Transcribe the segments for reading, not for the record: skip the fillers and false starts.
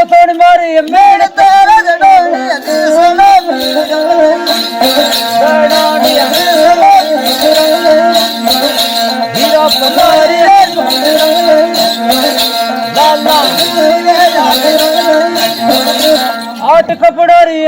को तोड़ मारी मेड़ तेरा जड़ोनी सुनो जड़ोनी हीरा पनारी लाला आठ कपड़ोरी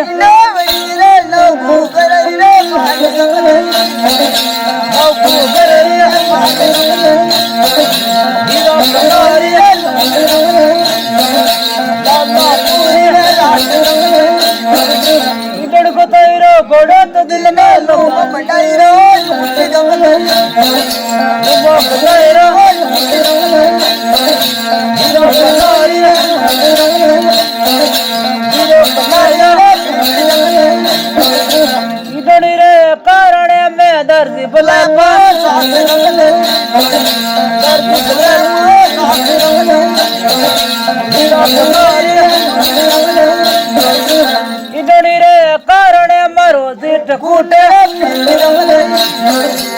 को तैरो घोड़ा तो दिल में लो पटाइरो पटाइरो हीरो पटारी हीरो पटाइरो इधनी रे कारण में दर्द बुला दर्द बुला हीरो पटारी इधनी रे कारण मारो सीट कूटे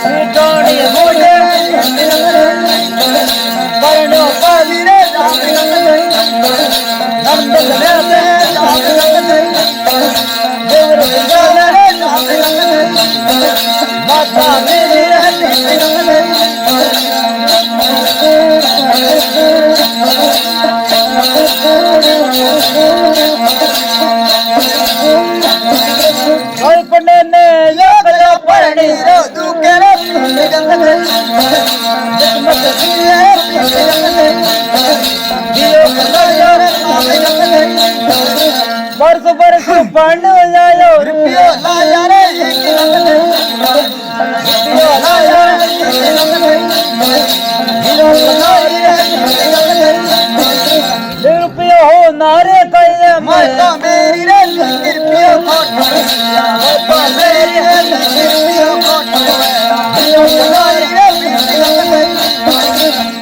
सीटोनी कूटे करणो पाली रे नंद गले देवर जाने रे माता मेरी ओए पन्ने ने योगला पढ़नी रो तू केरे मत दियो कलाया बरस बरस पांडु लायो रुपयो लाया रे रुपयो लाया हीरो लाया रुपयो हो नारे कइले माता मेरी रे रुपयो माता मेरी रे रुपयो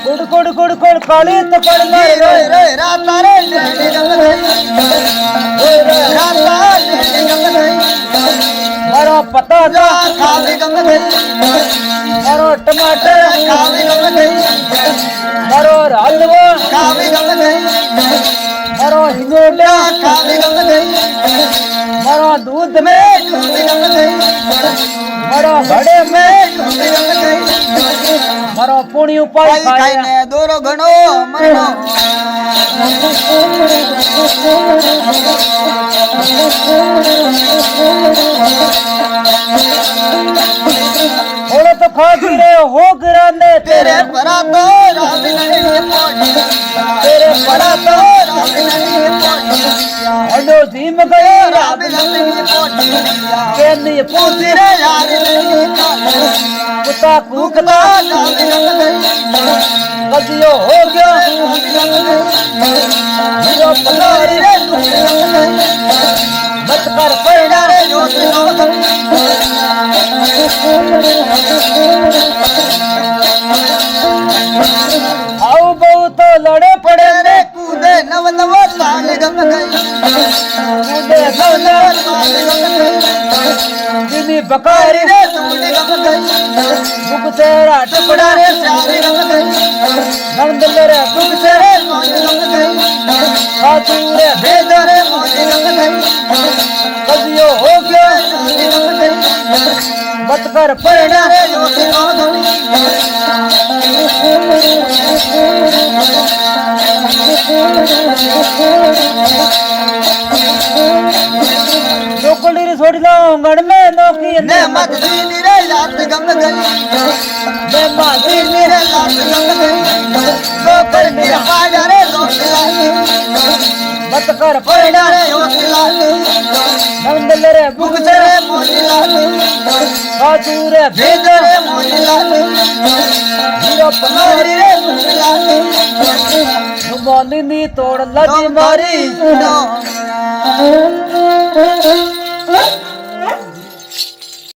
कुड़ कुड़ कुड़ कुड़ काली तो पड़ गई रे रे राता रे राता मारो पता था खावे मारो टमाटर खावे मारो हलवा खावे मारो हिंगोटा खावे मारो दूध में मारो बड़े में मारो पुणी उपाय खाए ने दोरो घणो मनो ओले तो खाती रे हो गिराने तेरे परा तो राम नहीं पोटी तेरे परा तो राम नहीं पोटी अडो धीम गयो राम नहीं पोटी केनी पूती रे यार नहीं कुत्ता कूकता कदियो हो गया हीरो पनारी रे मत कर पड़ा रे आओ बहु तो लड़े पड़े रे कूदे नव नव ताल गम गई कूदे नव नव ताल गम गई दीदी बकारी रे तूने गम गई बुक तेरा टुकड़ा रे सारे गम गई नंदल रे बुक तेरे मोज गम गई खातू रे भेद रे मोज गम गई कदियो हो गया मत कर पड़ा रे चोकड़ी रे छोड़ लो गण में नौकी ने मत दीनी रे लात गम गई ने मत दीनी रे लात गम गई तो कर मेरा बाजा रे मत कर पड़ा रे नंदल रे बुक रे मोजीलाल खातू रे भेद रे मोजीलाल हीरो पनारी रे मोजीलाल बोली नी तोड़ लजी मारी